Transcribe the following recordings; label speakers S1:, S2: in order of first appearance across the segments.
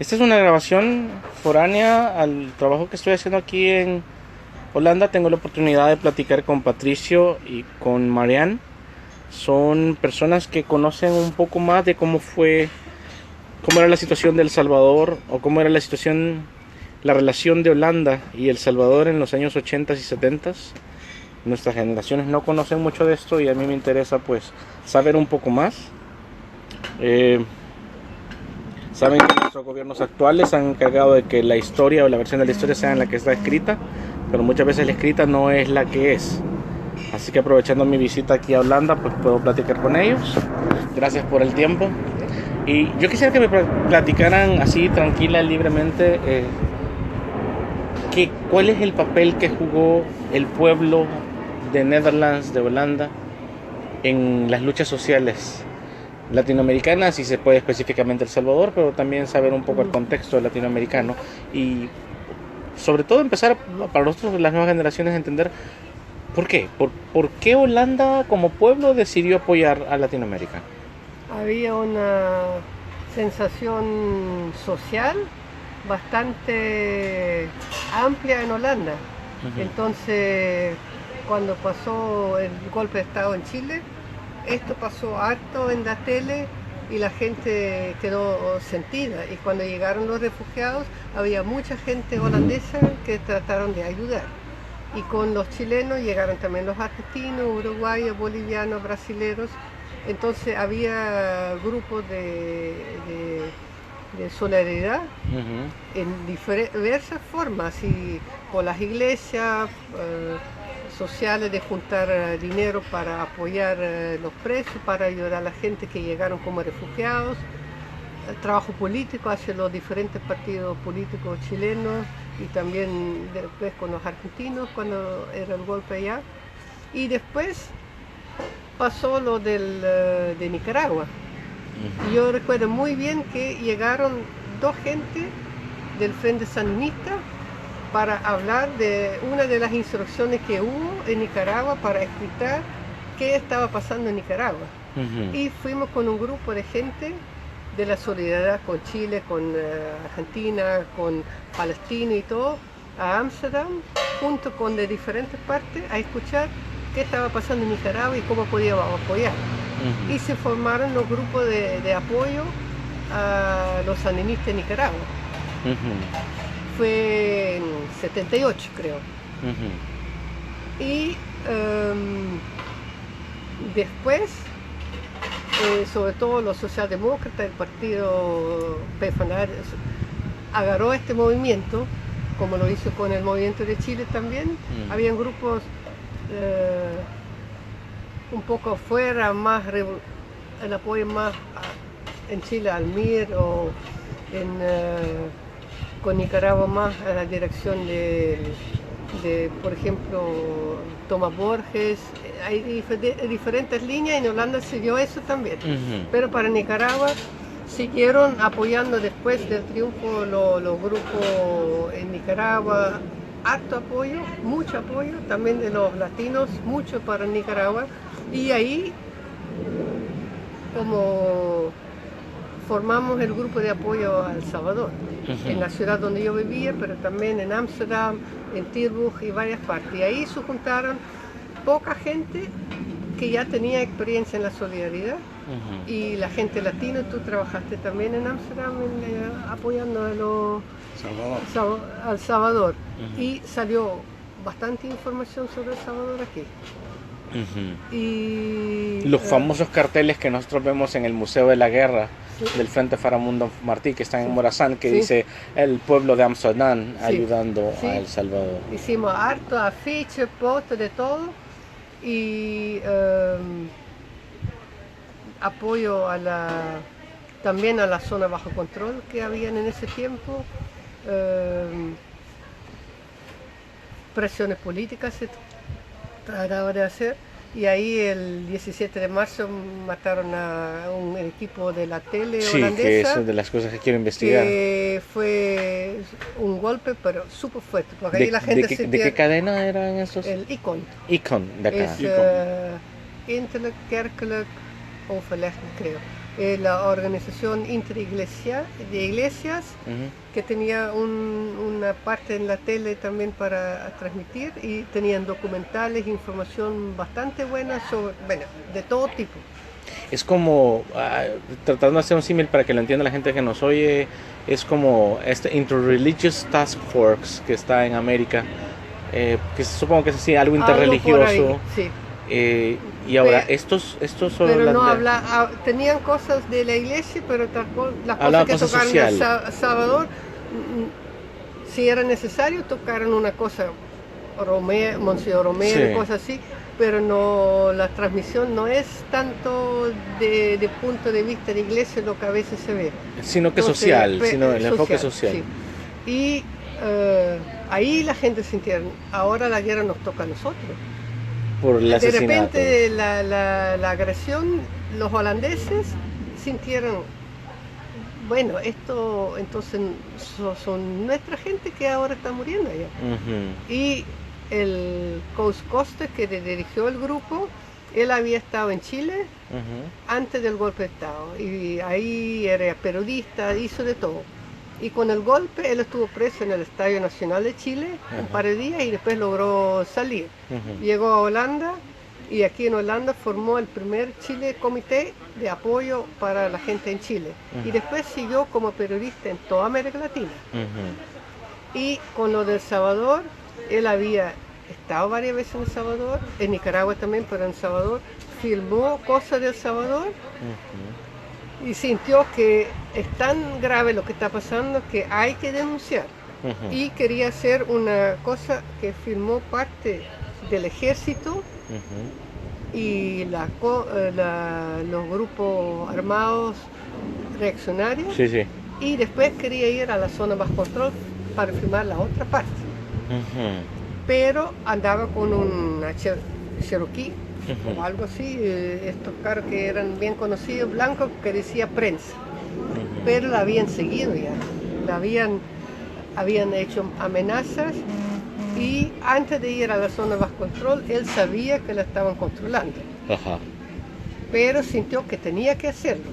S1: Esta es una grabación foránea al trabajo que estoy haciendo aquí en Holanda. Tengo la oportunidad de platicar con Patricio y con Marianne. Son personas que conocen un poco más de cómo era la situación de El Salvador, o cómo era la relación de Holanda y El Salvador en los años 80 y 70. Nuestras generaciones no conocen mucho de esto y a mí me interesa pues saber un poco más. Saben que nuestros gobiernos actuales se han encargado de que la historia o la versión de la historia sea en la que está escrita, pero muchas veces la escrita no es la que es. Así que aprovechando mi visita aquí a Holanda, pues puedo platicar con ellos. Gracias por el tiempo. Y yo quisiera que me platicaran así, tranquila, libremente, cuál es el papel que jugó el pueblo de Netherlands, de Holanda, en las luchas sociales latinoamericanas, y se puede específicamente El Salvador, pero también saber un poco el contexto latinoamericano y sobre todo empezar para nosotros, las nuevas generaciones, a entender por qué. ¿Por qué Holanda como pueblo decidió apoyar a Latinoamérica?
S2: Había una sensación social bastante amplia en Holanda. Entonces, cuando pasó el golpe de Estado en Chile, esto pasó harto en la tele y la gente quedó sentida. Y cuando llegaron los refugiados, había mucha gente holandesa que trataron de ayudar. Y con los chilenos llegaron también los argentinos, uruguayos, bolivianos, brasileros. Entonces había grupos de solidaridad en diversas formas, y por las iglesias sociales, de juntar dinero para apoyar los presos, para ayudar a la gente que llegaron como refugiados, trabajo político hacia los diferentes partidos políticos chilenos y también después con los argentinos cuando era el golpe allá. Y después pasó lo de Nicaragua. Y yo recuerdo muy bien que llegaron dos gente del Frente Sandinista para hablar de una de las insurrecciones que hubo en Nicaragua, para explicar qué estaba pasando en Nicaragua. Y fuimos con un grupo de gente de la solidaridad con Chile, con Argentina, con Palestina y todo, a Ámsterdam, junto con de diferentes partes, a escuchar qué estaba pasando en Nicaragua y cómo podíamos apoyar. Y se formaron los grupos de apoyo a los sandinistas en Nicaragua. Fue en 78, creo. Y después, sobre todo los socialdemócratas, el partido PFNR, agarró este movimiento, como lo hizo con el movimiento de Chile también. Habían grupos un poco afuera, más el apoyo más en Chile al MIR, o con Nicaragua más a la dirección de por ejemplo, Tomás Borges. Hay diferentes líneas, y en Holanda se dio eso también. Pero para Nicaragua siguieron apoyando después del triunfo los grupos en Nicaragua. Harto apoyo, mucho apoyo, también de los latinos, mucho para Nicaragua. Y ahí, como formamos el grupo de apoyo a El Salvador, en la ciudad donde yo vivía, pero también en Ámsterdam, en Tilburg y varias partes. Y ahí se juntaron poca gente que ya tenía experiencia en la solidaridad, y la gente latina. Tú trabajaste también en Ámsterdam apoyando a El Salvador. Y salió bastante información sobre El Salvador aquí. Y
S1: los famosos carteles que nosotros vemos en el Museo de la Guerra del Frente Faramundo Martí, que están en Morazán, que dice el pueblo de Ámsterdam ayudando a El Salvador.
S2: Hicimos harto afiches, postes, de todo, y apoyo también a la zona bajo control que habían en ese tiempo. Presiones políticas se trataba de hacer, y ahí el 17 de marzo mataron a un equipo de la tele holandesa.
S1: Sí, que es de las cosas que quiero investigar.
S2: Que fue un golpe, pero súper fuerte, porque ahí la gente
S1: ¿De qué cadena eran esos?
S2: El Icon.
S1: Icon, de acá.
S2: Es Internet Kerkelijk Overleg, creo. la organización Interiglesia de Iglesias, que tenía una parte en la tele también para transmitir, y tenían documentales, información bastante buena sobre, bueno, de todo tipo.
S1: Es como, tratando de hacer un símil para que lo entienda la gente que nos oye, es como este Interreligious Task Force que está en América, que supongo que es así, algo interreligioso.
S2: Algo por ahí, sí.
S1: Y ahora, estos son
S2: pero no tenían cosas de la iglesia, pero las cosas que tocaron el Salvador, si era necesario, tocaron una cosa, Monseñor Romero, sí, cosas así, pero no, la transmisión no es tanto de punto de vista de iglesia lo que a veces se ve.
S1: Sino que social, sino el enfoque social.
S2: Sí. Y ahí la gente sintieron, ahora la guerra nos toca a nosotros.
S1: Por el asesinato.
S2: De repente la agresión, los holandeses sintieron, bueno, esto entonces son nuestra gente que ahora está muriendo allá. Y el Koos Koster, que dirigió el grupo, él había estado en Chile antes del golpe de Estado, y ahí era periodista, hizo de todo. Y con el golpe él estuvo preso en el Estadio Nacional de Chile un par de días y después logró salir. Llegó a Holanda y aquí en Holanda formó el primer Chile Comité de apoyo para la gente en Chile. Y después siguió como periodista en toda América Latina. Y con lo del Salvador, él había estado varias veces en El Salvador, en Nicaragua también, pero en El Salvador, filmó cosas del Salvador. Y sintió que es tan grave lo que está pasando que hay que denunciar. Y quería hacer una cosa que filmó parte del ejército y los grupos armados reaccionarios.
S1: Sí, sí.
S2: Y después quería ir a la zona bajo control para filmar la otra parte. Pero andaba con una Cherokee o algo así, estos carros que eran bien conocidos, blancos, que decía prensa, pero la habían seguido ya, habían hecho amenazas, y antes de ir a la zona bajo control, él sabía que la estaban controlando, pero sintió que tenía que hacerlo.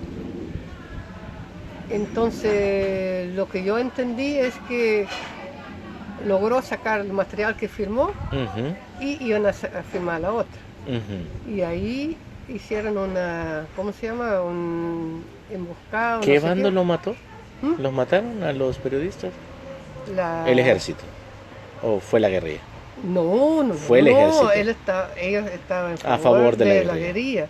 S2: Entonces, lo que yo entendí es que logró sacar el material que firmó y iban a firmar la otra. Y ahí hicieron una, ¿cómo se llama? Un emboscado.
S1: ¿Qué bando lo mató? ¿Los mataron a los periodistas? ¿El ejército? ¿O fue la guerrilla?
S2: No,
S1: fue el ejército.
S2: Ellos estaban
S1: a favor de la
S2: guerrilla.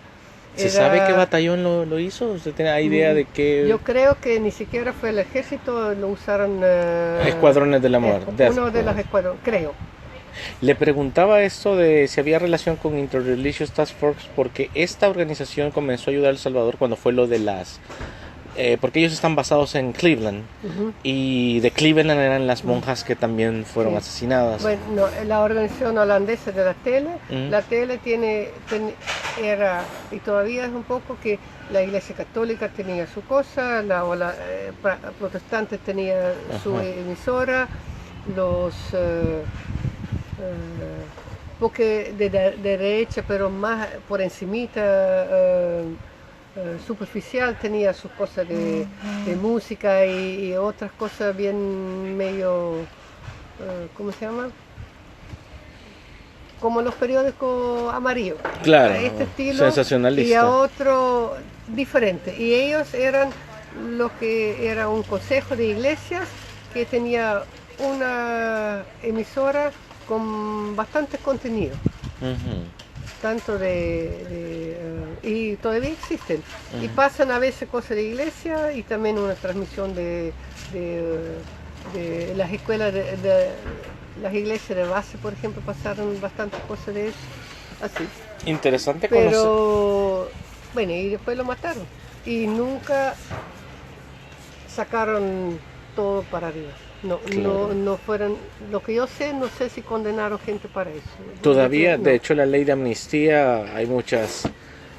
S1: ¿Se sabe qué batallón lo hizo? ¿Usted tiene idea de qué?
S2: Yo creo que ni siquiera fue el ejército, lo usaron...
S1: Escuadrones de la muerte.
S2: Uno de los escuadrones, creo.
S1: Le preguntaba esto de si había relación con Interreligious Task Force, porque esta organización comenzó a ayudar a El Salvador cuando fue lo de las... porque ellos están basados en Cleveland, y de Cleveland eran las monjas que también fueron asesinadas.
S2: Bueno, no, la organización holandesa de la tele, la tele era, y todavía es un poco, que la Iglesia Católica tenía su cosa, la protestantes tenía su emisora, los... porque de derecha, pero más por encimita, superficial, tenía sus cosas de música y otras cosas bien medio, ¿cómo se llama? Como los periódicos amarillos.
S1: Claro,
S2: este estilo,
S1: sensacionalista.
S2: Y a otro diferente. Y ellos eran lo que era un consejo de iglesias que tenía una emisora con bastante contenido, tanto y todavía existen, y pasan a veces cosas de iglesia y también una transmisión de las escuelas de las iglesias de base, por ejemplo, pasaron bastantes cosas de eso, así.
S1: Interesante
S2: pero bueno, y después lo mataron y nunca sacaron todo para arriba. No fueron, lo que yo sé, no sé si condenaron gente para eso.
S1: Todavía, de hecho, la ley de amnistía, hay muchas...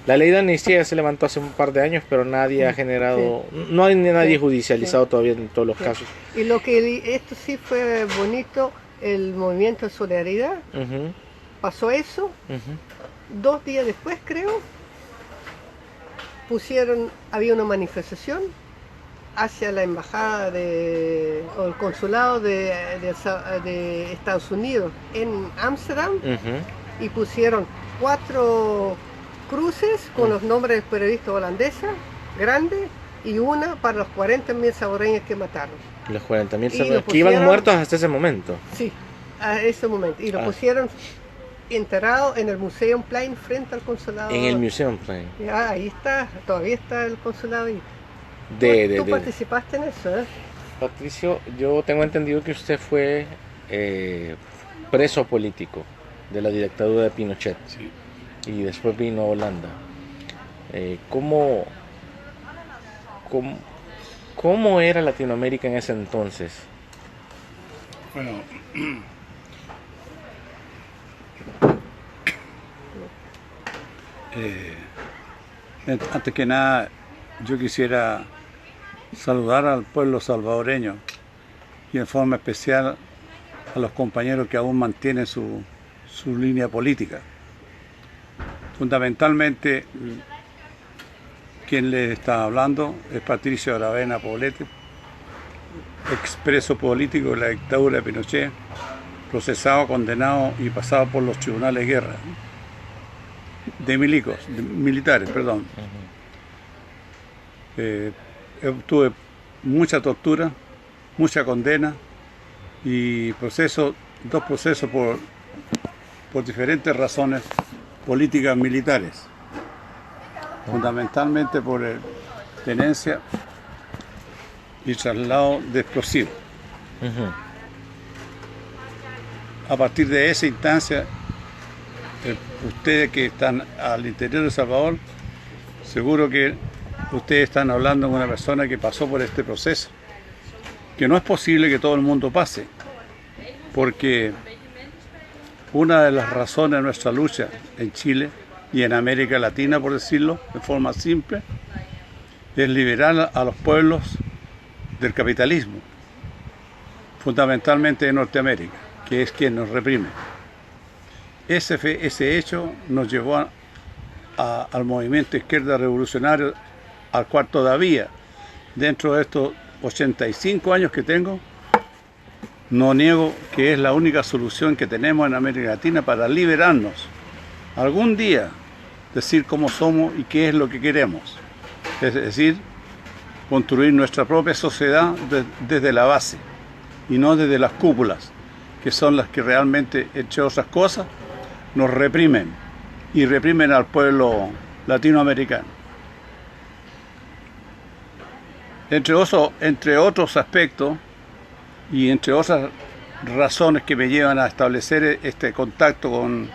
S1: La ley de amnistía se levantó hace un par de años, pero nadie ha generado... No hay nadie judicializado todavía en todos los casos.
S2: Y esto sí fue bonito, el movimiento de solidaridad. Pasó eso, 2 días después, creo, había una manifestación hacia la embajada o el consulado de Estados Unidos en Ámsterdam, y pusieron 4 cruces con los nombres de periodistas holandeses, grandes, y una para los 40.000 salvadoreños que mataron.
S1: Los 40.000 salvadoreños que iban muertos hasta ese momento.
S2: Sí, a ese momento. Y lo pusieron enterrado en el Museum Plain frente al consulado.
S1: En el Museum Plain.
S2: Ya, ahí está, todavía está el consulado ahí. ¿Tú participaste en eso, eh?
S1: Patricio, yo tengo entendido que usted fue preso político de la dictadura de Pinochet.
S3: Sí.
S1: Y después vino a Holanda. ¿Cómo era Latinoamérica en ese entonces?
S3: Bueno, antes que nada, yo quisiera saludar al pueblo salvadoreño y en forma especial a los compañeros que aún mantienen su línea política. Fundamentalmente, quien le está hablando es Patricio Aravena Poblete, expreso político de la dictadura de Pinochet, procesado, condenado y pasado por los tribunales de guerra, militares. Tuve mucha tortura, mucha condena y dos procesos por diferentes razones políticas militares, fundamentalmente por tenencia y traslado de explosivos. A partir de esa instancia, ustedes que están al interior de El Salvador, seguro que ustedes están hablando con una persona que pasó por este proceso, que no es posible que todo el mundo pase, porque una de las razones de nuestra lucha en Chile y en América Latina, por decirlo de forma simple, es liberar a los pueblos del capitalismo, fundamentalmente de Norteamérica, que es quien nos reprime. Ese hecho nos llevó al movimiento izquierda revolucionario, al cual todavía, dentro de estos 85 años que tengo, no niego que es la única solución que tenemos en América Latina para liberarnos. Algún día decir cómo somos y qué es lo que queremos. Es decir, construir nuestra propia sociedad desde la base y no desde las cúpulas, que son las que realmente, entre otras cosas, nos reprimen y reprimen al pueblo latinoamericano. Entre otros aspectos y entre otras razones que me llevan a establecer este contacto con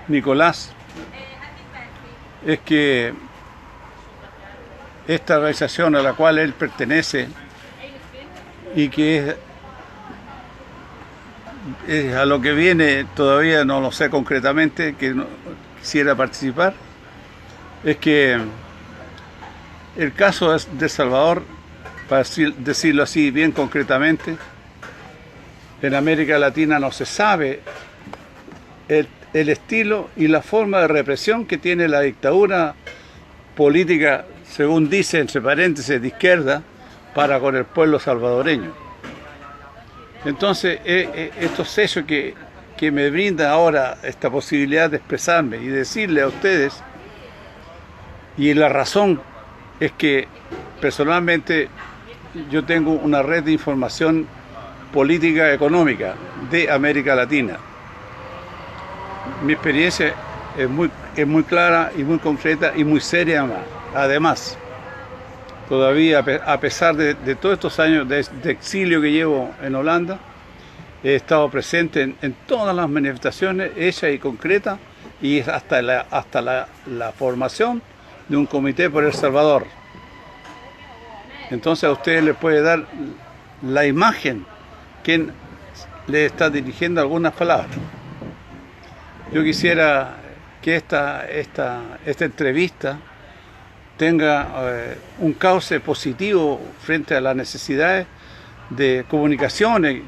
S3: Nicolás, es que esta organización a la cual él pertenece y que es a lo que viene, todavía no lo sé concretamente, que no quisiera participar, es que el caso de El Salvador, para decirlo así bien concretamente, en América Latina no se sabe el estilo y la forma de represión que tiene la dictadura política, según dice, entre paréntesis, de izquierda, para con el pueblo salvadoreño. Entonces, estos hechos que me brinda ahora esta posibilidad de expresarme y decirle a ustedes, y la razón es que personalmente yo tengo una red de información política económica de América Latina. Mi experiencia es muy clara y muy concreta y muy seria además. Todavía, a pesar de todos estos años de exilio que llevo en Holanda, he estado presente en todas las manifestaciones hechas y concretas y hasta la formación de un comité por El Salvador. Entonces a ustedes les puede dar la imagen quien les está dirigiendo algunas palabras. Yo quisiera que esta entrevista tenga un cauce positivo frente a las necesidades de comunicaciones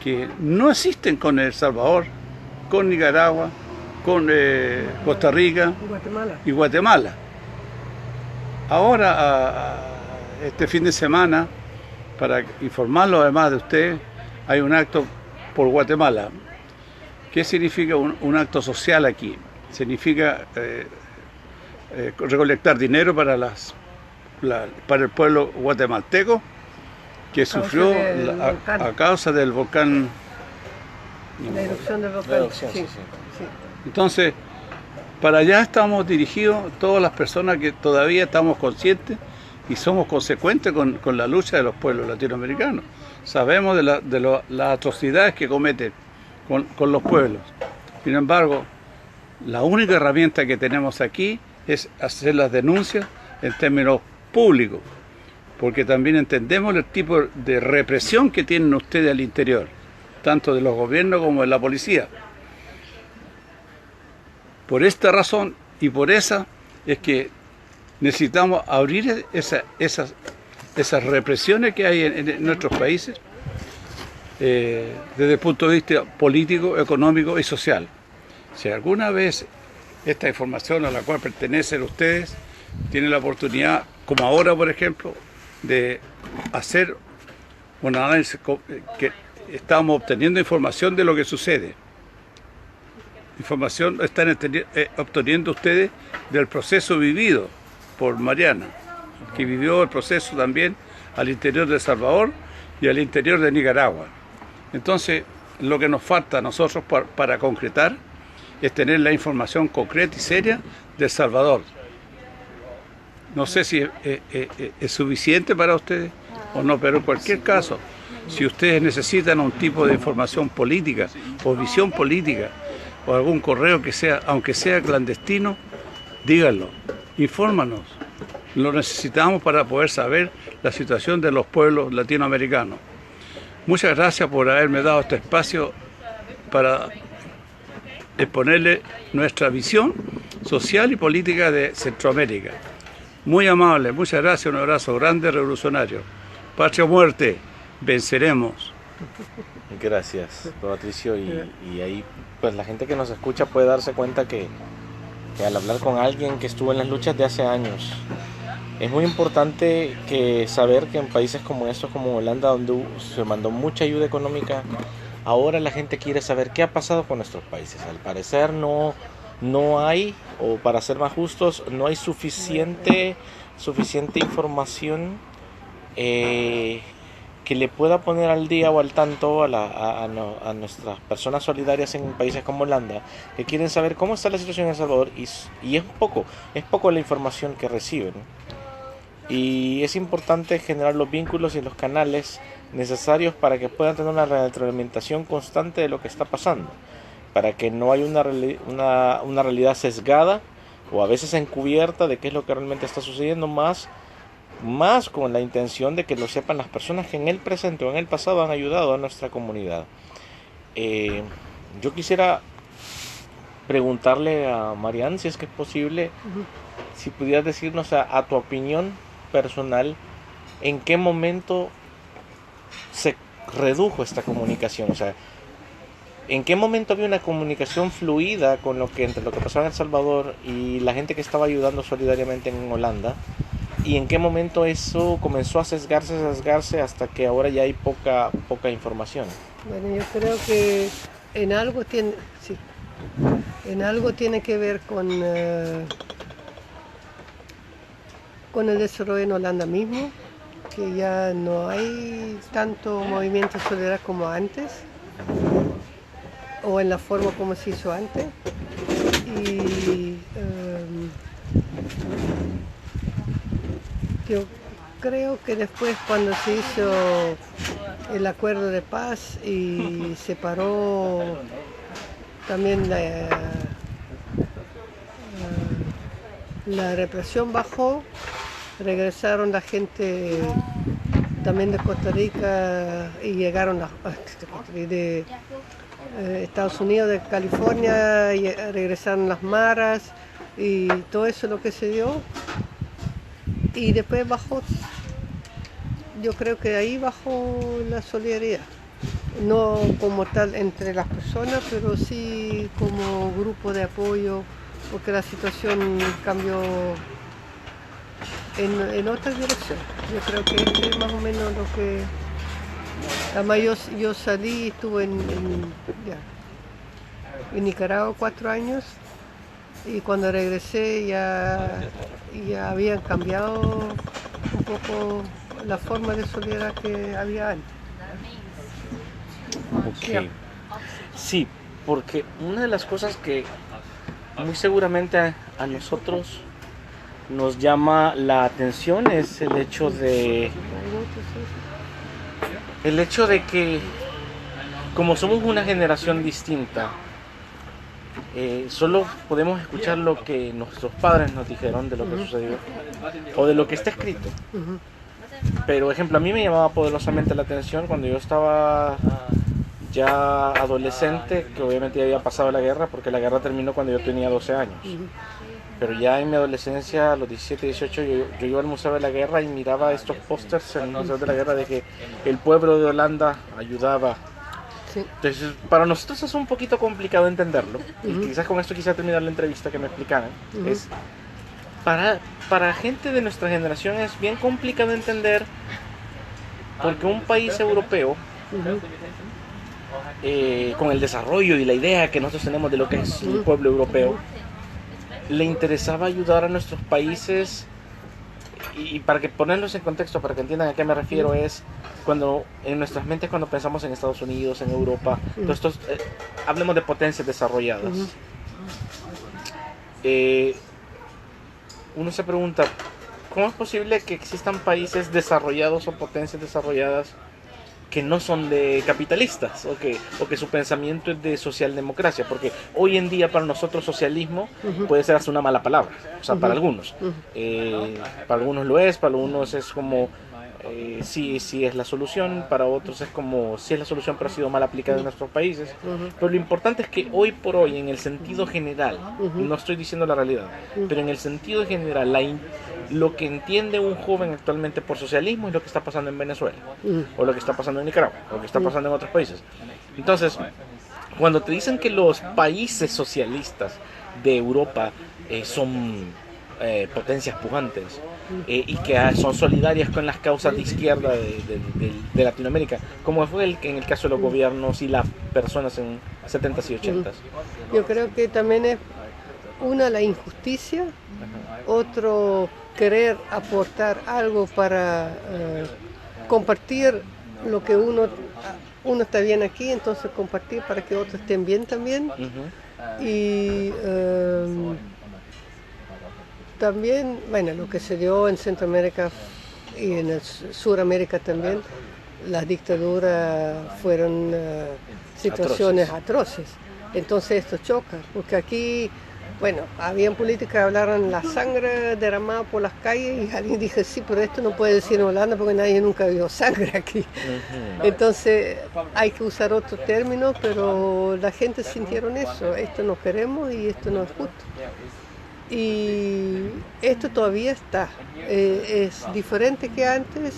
S3: que no existen con El Salvador, con Nicaragua, con Costa Rica
S2: y Guatemala.
S3: ahora, este fin de semana, para informarlo además de usted, hay un acto por Guatemala. ¿Qué significa un acto social aquí? Significa recolectar dinero para el pueblo guatemalteco que sufrió a causa del volcán.
S2: La erupción del volcán.
S1: La erupción,
S2: sí,
S1: sí.
S2: sí.
S3: Entonces, para allá estamos dirigidos todas las personas que todavía estamos conscientes y somos consecuentes con la lucha de los pueblos latinoamericanos. Sabemos de las atrocidades que cometen con los pueblos. Sin embargo, la única herramienta que tenemos aquí es hacer las denuncias en términos públicos, porque también entendemos el tipo de represión que tienen ustedes al interior, tanto de los gobiernos como de la policía. Por esta razón y por esa es que necesitamos abrir esas represiones que hay en nuestros países desde el punto de vista político, económico y social. Si alguna vez esta información a la cual pertenecen ustedes tienen la oportunidad, como ahora por ejemplo, de hacer un análisis, que estamos obteniendo información de lo que sucede. Información están obteniendo ustedes del proceso vivido por Mariana, que vivió el proceso también al interior de El Salvador y al interior de Nicaragua. Entonces, lo que nos falta a nosotros para concretar es tener la información concreta y seria de El Salvador. No sé si es suficiente para ustedes o no, pero en cualquier caso, si ustedes necesitan un tipo de información política o visión política o algún correo que sea, aunque sea clandestino, díganlo, infórmanos. Lo necesitamos para poder saber la situación de los pueblos latinoamericanos. Muchas gracias por haberme dado este espacio para exponerle nuestra visión social y política de Centroamérica. Muy amable, muchas gracias, un abrazo grande, revolucionario. Patria o muerte, venceremos.
S1: Gracias, Patricio. Y ahí, pues la gente que nos escucha puede darse cuenta que al hablar con alguien que estuvo en las luchas de hace años, es muy importante saber que en países como estos, como Holanda, donde se mandó mucha ayuda económica, ahora la gente quiere saber qué ha pasado con nuestros países. Al parecer no hay, o para ser más justos, no hay suficiente información que le pueda poner al día o al tanto a nuestras personas solidarias en países como Holanda, que quieren saber cómo está la situación en El Salvador, y es poco la información que reciben. Y es importante generar los vínculos y los canales necesarios para que puedan tener una retroalimentación constante de lo que está pasando, para que no haya una realidad sesgada o a veces encubierta de qué es lo que realmente está sucediendo, más con la intención de que lo sepan las personas que en el presente o en el pasado han ayudado a nuestra comunidad. Yo quisiera preguntarle a Marian, si es que es posible, si pudieras decirnos a tu opinión personal, ¿en qué momento se redujo esta comunicación? O sea, ¿en qué momento había una comunicación fluida entre lo que pasaba en El Salvador y la gente que estaba ayudando solidariamente en Holanda? ¿Y en qué momento eso comenzó a sesgarse hasta que ahora ya hay poca información?
S2: Bueno, yo creo que en algo tiene que ver con el desarrollo en Holanda mismo, que ya no hay tanto movimiento solidario como antes, o en la forma como se hizo antes. Y yo creo que después, cuando se hizo el acuerdo de paz y se paró también la represión, bajó, regresaron la gente también de Costa Rica y llegaron de Estados Unidos, de California, y regresaron las maras y todo eso es lo que se dio. Y después bajó, yo creo que ahí bajó la solidaridad, no como tal entre las personas, pero sí como grupo de apoyo, porque la situación cambió en otra dirección. Yo creo que este es más o menos lo que... Además yo salí, estuve en Nicaragua 4 años y cuando regresé ya habían cambiado un poco la forma de solidaridad que había antes.
S1: Ok. Sí, porque una de las cosas que muy seguramente a nosotros nos llama la atención es el hecho de que como somos una generación distinta, solo podemos escuchar lo que nuestros padres nos dijeron de lo que sucedió o de lo que está escrito. Pero, ejemplo, a mí me llamaba poderosamente la atención cuando yo estaba ya adolescente, que obviamente ya había pasado la guerra, porque la guerra terminó cuando yo tenía 12 años. Pero ya en mi adolescencia, a los 17, 18, yo iba al Museo de la Guerra y miraba estos pósters en el Museo de la Guerra de que el pueblo de Holanda ayudaba.
S2: Sí.
S1: Entonces, para nosotros es un poquito complicado entenderlo. Y quizás con esto quisiera terminar la entrevista que me explicaran. Es para gente de nuestra generación es bien complicado entender porque un país europeo con el desarrollo y la idea que nosotros tenemos de lo que es un pueblo europeo, le interesaba ayudar a nuestros países y para que ponerlos en contexto, para que entiendan a qué me refiero, es cuando en nuestras mentes cuando pensamos en Estados Unidos, en Europa, hablemos de potencias desarrolladas. Uno se pregunta, ¿cómo es posible que existan países desarrollados o potencias desarrolladas que no son de capitalistas o que su pensamiento es de socialdemocracia? Porque hoy en día para nosotros socialismo puede ser hasta una mala palabra, o sea, para algunos. Para algunos lo es, para algunos es como sí es la solución, para otros es como sí es la solución pero ha sido mal aplicada en nuestros países. Pero lo importante es que hoy por hoy, en el sentido general, no estoy diciendo la realidad, pero en el sentido general, lo que entiende un joven actualmente por socialismo es lo que está pasando en Venezuela, o lo que está pasando en Nicaragua, o lo que está pasando en otros países. Entonces, cuando te dicen que los países socialistas de Europa son potencias pujantes y que son solidarias con las causas de izquierda de Latinoamérica, como fue en el caso de los gobiernos y las personas en 70s y 80s.
S2: Yo creo que también es la injusticia, otro querer aportar algo para compartir lo que uno está bien aquí, entonces compartir para que otros estén bien también. Y también, bueno, lo que se dio en Centroamérica y en el Suramérica también, las dictaduras fueron situaciones atroces. Entonces esto choca, porque aquí, bueno, había políticas que hablaran la sangre derramada por las calles y alguien dijo, sí, pero esto no puede decir en Holanda porque nadie nunca vio sangre aquí. Entonces hay que usar otro término, pero la gente sintieron eso, esto no queremos y esto no es justo. Y esto todavía está, es diferente que antes,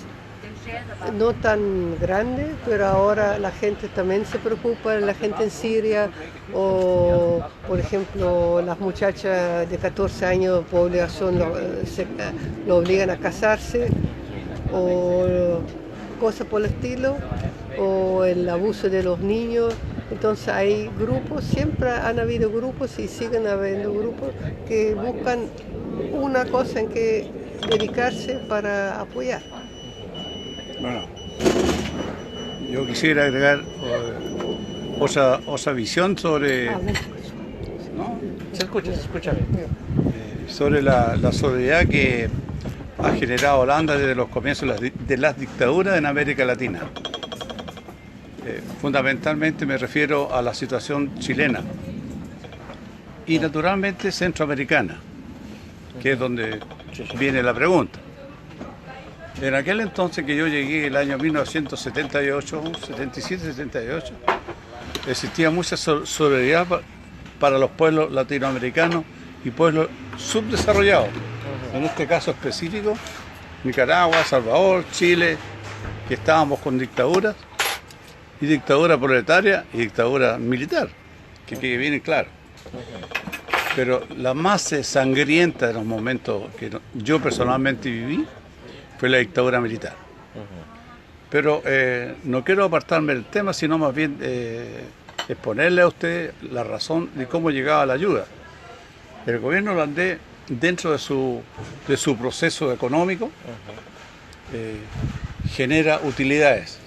S2: no tan grande, pero ahora la gente también se preocupa, la gente en Siria, o por ejemplo las muchachas de 14 años por obligación lo obligan a casarse, o cosas por el estilo, o el abuso de los niños. Entonces hay grupos, siempre han habido grupos y siguen habiendo grupos que buscan una cosa en que dedicarse para apoyar.
S3: Bueno, yo quisiera agregar otra visión sobre,
S1: ¿no? Se escucha bien.
S3: Sobre la solidaridad que ha generado Holanda desde los comienzos de las dictaduras en América Latina. Fundamentalmente me refiero a la situación chilena y naturalmente centroamericana, que es donde viene la pregunta. En aquel entonces que yo llegué, el año 1978, 77, 78, existía mucha solidaridad para los pueblos latinoamericanos y pueblos subdesarrollados. En este caso específico, Nicaragua, Salvador, Chile, que estábamos con dictaduras, y dictadura proletaria y dictadura militar, que viene claro. Pero la más sangrienta de los momentos que yo personalmente viví fue la dictadura militar. Pero no quiero apartarme del tema, sino más bien exponerle a usted la razón de cómo llegaba la ayuda. El gobierno holandés, dentro de su proceso económico, genera utilidades.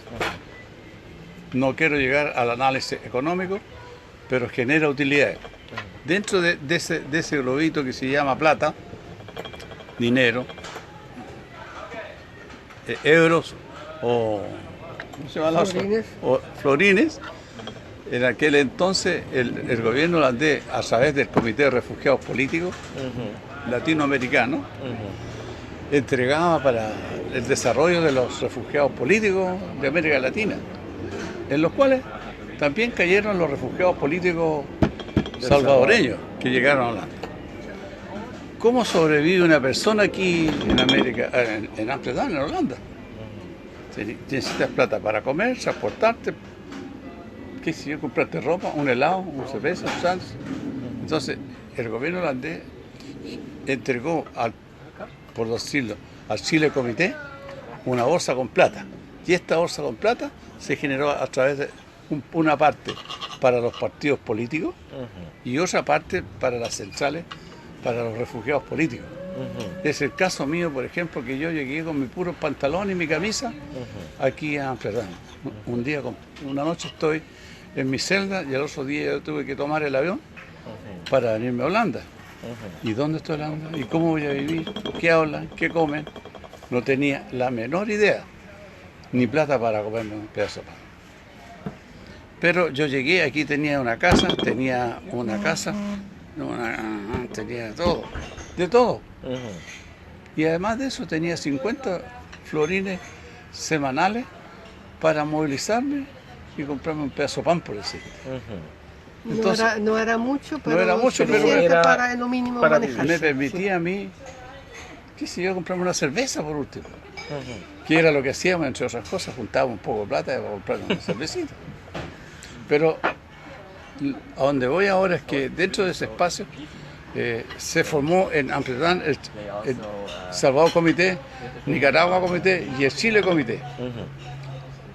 S3: No quiero llegar al análisis económico, pero genera utilidades. Dentro de ese globito que se llama plata, dinero, euros o, ¿cómo se llama?
S2: Florines.
S3: O florines, en aquel entonces el gobierno holandés, a través del Comité de Refugiados Políticos latinoamericano, entregaba para el desarrollo de los refugiados políticos de América Latina, en los cuales también cayeron los refugiados políticos salvadoreños que llegaron a Holanda. ¿Cómo sobrevive una persona aquí en América, en Ámsterdam, en Holanda? Necesitas plata para comer, transportarte, qué sé yo, comprarte ropa, un helado, una cerveza, un salsa. Entonces, el gobierno holandés entregó, por decirlo, al Chile Comité una bolsa con plata. Y esta bolsa con plata se generó a través de una parte para los partidos políticos y otra parte para las centrales, para los refugiados políticos. Es el caso mío, por ejemplo, que yo llegué con mi puro pantalón y mi camisa aquí a Amsterdam. Una noche estoy en mi celda y al otro día yo tuve que tomar el avión para venirme a Holanda. ¿Y dónde está Holanda? ¿Y cómo voy a vivir? ¿Qué hablan? ¿Qué comen? No tenía la menor idea, ni plata para comerme un pedazo de pan. Pero yo llegué, aquí tenía una casa, tenía todo, de todo. Y además de eso tenía 50 florines semanales para movilizarme y comprarme un pedazo de pan, por decir. Entonces,
S2: no era mucho, pero
S3: suficiente
S1: era
S2: para lo mínimo
S1: para
S2: manejar.
S3: me permitía a mí, qué sé yo, comprarme una cerveza por último. Que era lo que hacíamos, entre otras cosas, juntábamos un poco de plata para comprarme una cervecita. Pero a donde voy ahora es que dentro de ese espacio se formó en Amsterdam el Salvador Comité, Nicaragua Comité y el Chile Comité.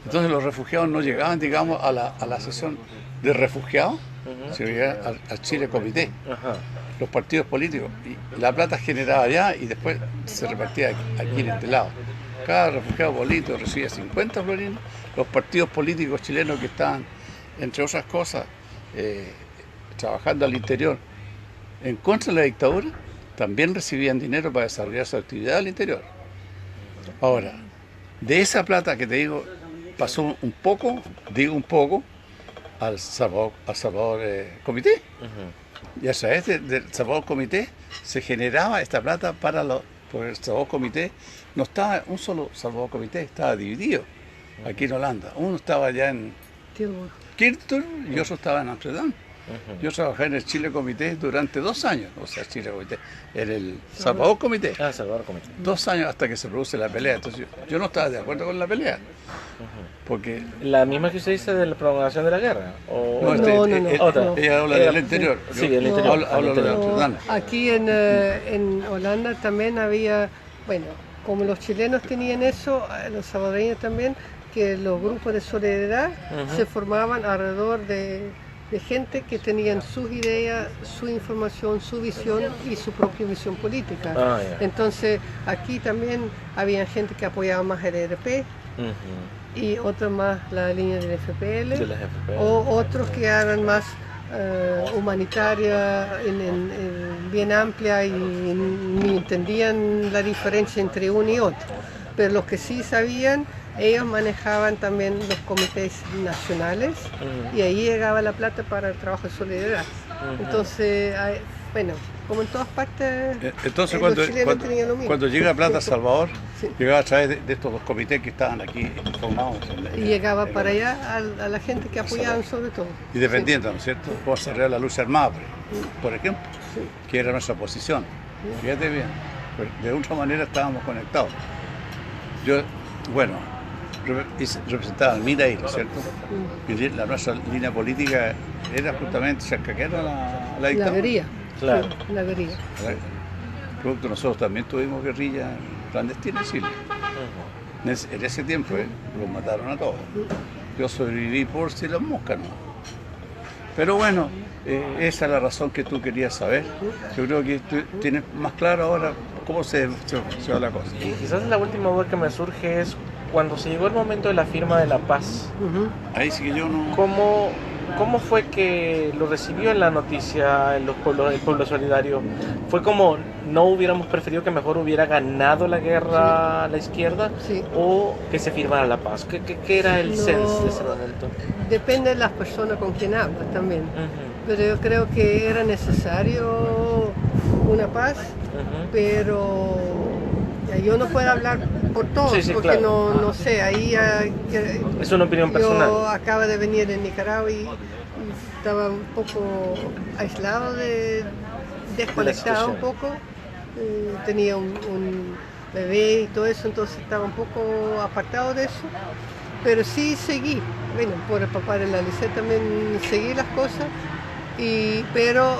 S3: Entonces los refugiados no llegaban, digamos, a la sesión de refugiados, sino llegaban al Chile Comité, los partidos políticos. Y la plata generada allá y después se repartía aquí en este lado. Cada refugiado político recibía 50 florines. Los partidos políticos chilenos que estaban, entre otras cosas, trabajando al interior en contra de la dictadura, también recibían dinero para desarrollar su actividad al interior. Ahora, de esa plata que te digo, pasó un poco al Salvador Comité. Y a través del Salvador Comité se generaba esta plata porque el Salvador Comité no estaba un solo Salvador Comité, estaba dividido aquí en Holanda. Uno estaba allá en Kirchturg y otro estaba en Amsterdam. Yo trabajé en el Chile Comité durante 2 años, o sea, Chile Comité, en el Salvador Comité.
S1: Salvador Comité.
S3: 2 años hasta que se produce la pelea. Entonces yo no estaba de acuerdo con la pelea. Porque
S1: ¿La misma que usted dice de la prolongación de la guerra? ¿O
S2: No.
S1: otra?
S3: ella habla del interior.
S1: Sí, el interior.
S3: Hablo de Amsterdam.
S2: Aquí en Holanda también había, bueno, como los chilenos tenían eso, los salvadoreños también, que los grupos de solidaridad se formaban alrededor de gente que tenían sus ideas, su información, su visión y su propia visión política. Entonces aquí también había gente que apoyaba más el ERP y otros más la línea del FPL, o otros que eran más humanitaria, bien amplia y ni entendían la diferencia entre uno y otro. Pero los que sí sabían, ellos manejaban también los comités nacionales y ahí llegaba la plata para el trabajo de solidaridad. Entonces, bueno, como en todas partes,
S3: entonces
S2: los chilenos tenían lo mismo.
S3: cuando llega plata a Salvador,
S2: Sí.
S3: llegaba a través de estos dos comités que estaban aquí formados.
S2: Y llegaba para allá a la gente que apoyaban sobre todo.
S3: Y defendiendo, ¿no es cierto? Por cerrar la lucha armada, por ejemplo, que era nuestra posición. Fíjate bien, de otra manera estábamos conectados. Yo, bueno, representaba al MIRA, ¿no es cierto? Y nuestra línea política era justamente cercaquera a la dictadura.
S1: Claro.
S2: Sí, la guerrilla.
S3: Producto, nosotros también tuvimos guerrilla clandestina en Chile.
S1: Ujú.
S3: En ese tiempo, los mataron a todos. Yo sobreviví por si las moscas, ¿no? Pero bueno, esa es la razón que tú querías saber. Yo creo que tú tienes más claro ahora cómo se va la cosa.
S1: Y quizás la última duda que me surge es cuando se llegó el momento de la firma de la paz,
S2: Ujú.
S3: Ahí sí que yo no...
S1: ¿cómo fue que lo recibió en la noticia el pueblo solidario? ¿Fue como no hubiéramos preferido que mejor hubiera ganado la guerra la izquierda?
S2: Sí.
S1: ¿O que se firmara la paz? ¿Qué era el
S2: No.
S1: sense de ese momento?
S2: Depende de las personas con quien hablas también.
S1: Ujú,
S2: Pero yo creo que era necesario una paz,
S1: ujú.
S2: pero ya, yo no puedo hablar por todos,
S1: Sí, sí,
S2: porque
S1: claro.
S2: no sé, ahí
S1: Es una opinión personal.
S2: yo acabo de venir de Nicaragua y estaba un poco aislado, desconectado un
S1: situación.
S2: poco. Tenía un bebé y todo eso, entonces estaba un poco apartado de eso. Pero sí seguí, bueno, por el papá de la Lisette también seguí las cosas, pero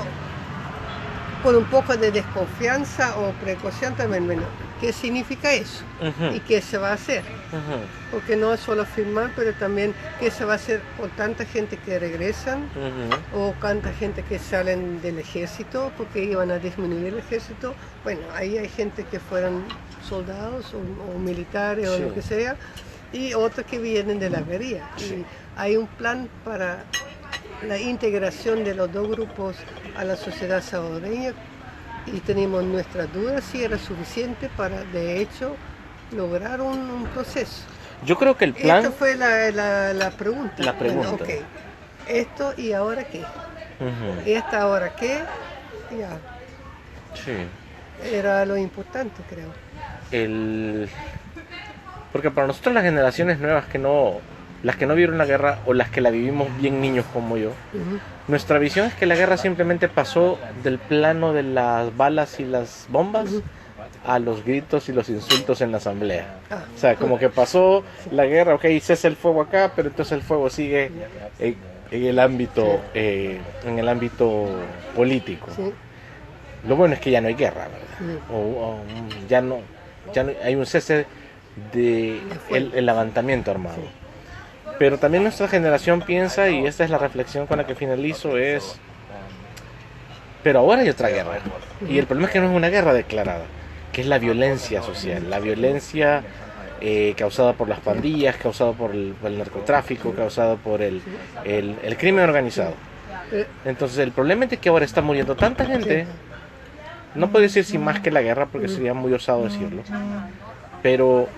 S2: con un poco de desconfianza o precaución también, bueno, ¿qué significa eso?
S1: Ujú,
S2: ¿Y qué se va a hacer?
S1: ujú,
S2: Porque no es solo firmar, pero también qué se va a hacer con tanta gente que regresan
S1: ujú.
S2: o tanta gente que salen del ejército, porque iban a disminuir el ejército. Bueno, ahí hay gente que fueron soldados o militares o
S1: Sí.
S2: lo que sea, y otros que vienen de la guerrilla.
S1: Sí.
S2: Y hay un plan para la integración de los dos grupos a la sociedad salvadoreña y tenemos nuestras dudas si era suficiente para, de hecho, lograr un proceso.
S1: Yo creo que el plan...
S2: Esta fue la pregunta.
S1: La pregunta.
S2: Bueno, ok. Esto y ahora qué.
S1: Ujú,
S2: Esta ahora qué. Ya.
S1: sí.
S2: Era lo importante, creo.
S1: Porque para nosotros las generaciones nuevas las que no vieron la guerra o las que la vivimos bien niños como yo,
S2: Ujú.
S1: nuestra visión es que la guerra simplemente pasó del plano de las balas y las bombas
S2: Ujú.
S1: a los gritos y los insultos en la asamblea.
S2: Ah.
S1: O sea, como que pasó la guerra, ok, cesa el fuego acá, pero entonces el fuego sigue en el ámbito político.
S2: Sí.
S1: Lo bueno es que ya no hay guerra, ¿verdad?
S2: Sí.
S1: Ya no hay un cese de el levantamiento armado. Pero también nuestra generación piensa, y esta es la reflexión con la que finalizo, es, pero ahora hay otra guerra. Y el problema es que no es una guerra declarada, que es la violencia social, la violencia causada por las pandillas, causada por el narcotráfico, causada por el crimen organizado.
S2: Eh,
S1: Entonces el problema es que ahora está muriendo tanta gente, no puedo decir sin más que la guerra, porque sería muy osado decirlo, pero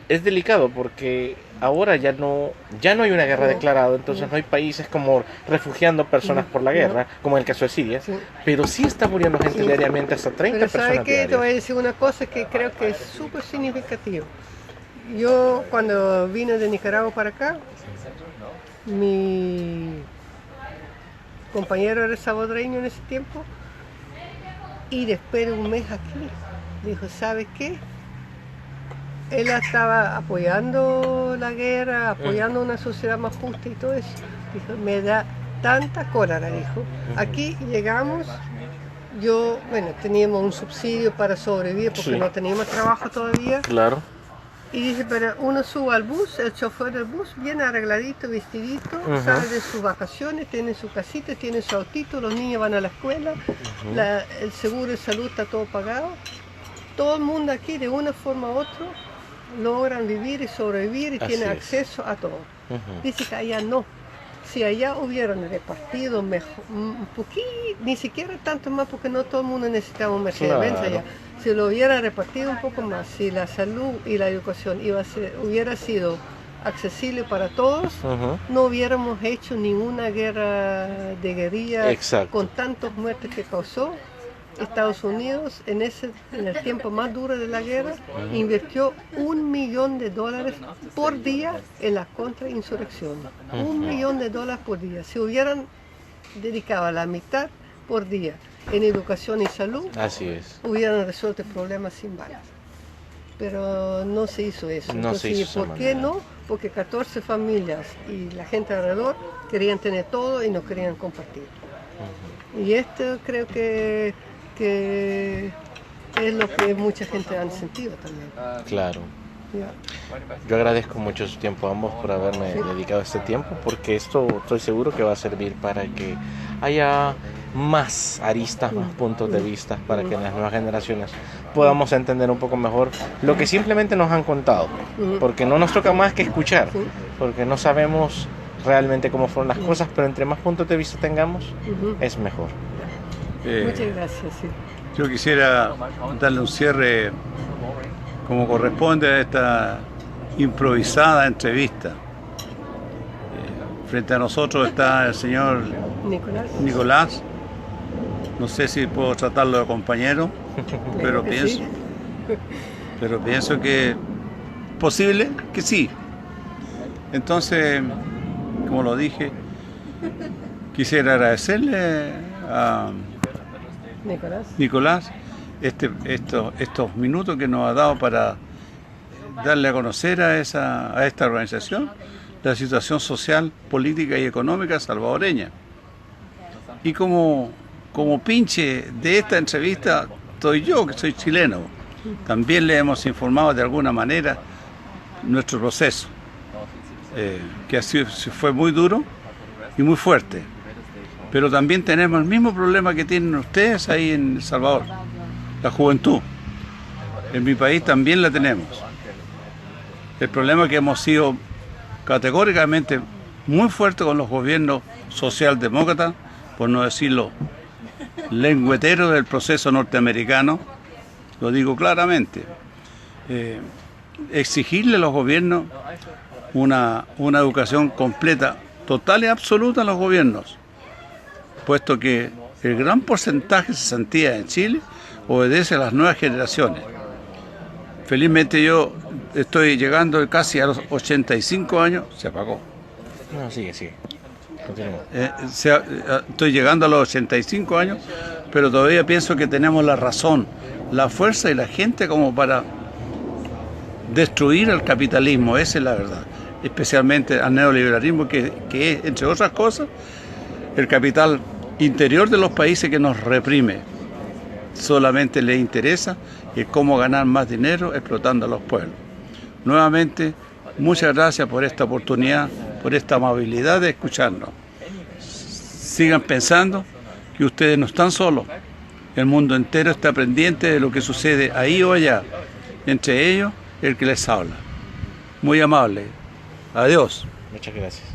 S1: es delicado porque ahora ya no hay una guerra declarada, entonces no hay países como refugiando personas por la guerra, como en el caso de Siria,
S2: Sí.
S1: pero sí está muriendo gente
S2: Sí.
S1: diariamente, hasta 30
S2: Pero ¿sabes
S1: personas
S2: qué? Te voy a
S1: diarias.
S2: decir una cosa que creo que es súper significativa. Yo cuando vine de Nicaragua para acá, mi compañero era salvadoreño en ese tiempo y después de un mes aquí, dijo, ¿sabes qué? Él estaba apoyando la guerra, apoyando una sociedad más justa y todo eso. Dijo, me da tanta cólera, dijo. Aquí llegamos, teníamos un subsidio para sobrevivir porque
S1: Sí.
S2: no teníamos trabajo todavía.
S1: Claro.
S2: Y dice, pero uno sube al bus, el chofer del bus viene arregladito, vestidito,
S1: Ujú.
S2: sale de sus vacaciones, tiene su casita, tiene su autito, los niños van a la escuela, el seguro de salud está todo pagado. Todo el mundo aquí, de una forma u otra, logran vivir y sobrevivir y
S1: Así
S2: tienen
S1: es.
S2: acceso a todo.
S1: Ujú.
S2: Dice que allá no. Si allá hubieran repartido mejor, un poquito, ni siquiera tanto más, porque no todo el mundo necesitaba un Mercedes-Benz
S1: Claro.
S2: allá. Si lo hubieran repartido un poco más, si la salud y la educación hubiera sido accesible para todos,
S1: Ujú.
S2: no hubiéramos hecho ninguna guerra de guerrilla
S1: Exacto.
S2: con tantos muertes que causó. Estados Unidos en el tiempo más duro de la guerra invirtió $1 millón por día en la contrainsurrección. $1 millón por día. Si hubieran dedicado la mitad por día en educación y salud,
S1: Así es.
S2: hubieran resuelto el problema sin balas. Pero no se hizo eso.
S1: No se hizo esa
S2: ¿por qué
S1: manera.
S2: no? Porque 14 familias y la gente alrededor querían tener todo y no querían compartir. Y esto creo que es lo que mucha gente ha sentido también.
S1: Claro.
S2: Ya.
S1: Yo agradezco mucho su tiempo a ambos por haberme dedicado este tiempo, porque esto estoy seguro que va a servir para que haya más aristas, más puntos de vista, para que en las nuevas generaciones podamos entender un poco mejor lo que simplemente nos han contado, porque no nos toca más que escuchar, porque no sabemos realmente cómo fueron las cosas, pero entre más puntos de vista tengamos, es mejor.
S2: Muchas gracias. Sí.
S3: Yo quisiera darle un cierre como corresponde a esta improvisada entrevista. Frente a nosotros está el señor Nicolás. No sé si puedo tratarlo de compañero, pero pienso que es posible que sí. Entonces, como lo dije, quisiera agradecerle a Nicolás estos minutos que nos ha dado para darle a conocer a esta organización la situación social, política y económica salvadoreña. Y como pinche de esta entrevista estoy yo, que soy chileno. También le hemos informado de alguna manera nuestro proceso, que fue muy duro y muy fuerte. Pero también tenemos el mismo problema que tienen ustedes ahí en El Salvador, la juventud. En mi país también la tenemos. El problema es que hemos sido categóricamente muy fuertes con los gobiernos socialdemócratas, por no decirlo, lengüeteros del proceso norteamericano, lo digo claramente. Exigirle a los gobiernos una educación completa, total y absoluta a los gobiernos, puesto que el gran porcentaje de cesantía en Chile obedece a las nuevas generaciones. Felizmente yo estoy llegando casi a los 85 años, se apagó.
S1: No, sigue. Continúa.
S3: Estoy llegando a los 85 años, pero todavía pienso que tenemos la razón, la fuerza y la gente como para destruir el capitalismo, esa es la verdad, especialmente al neoliberalismo, que es, entre otras cosas, el capital interior de los países que nos reprime. Solamente le interesa cómo ganar más dinero explotando a los pueblos. Nuevamente, muchas gracias por esta oportunidad, por esta amabilidad de escucharnos. Sigan pensando que ustedes no están solos. El mundo entero está pendiente de lo que sucede ahí o allá. Entre ellos, el que les habla. Muy amable. Adiós.
S1: Muchas gracias.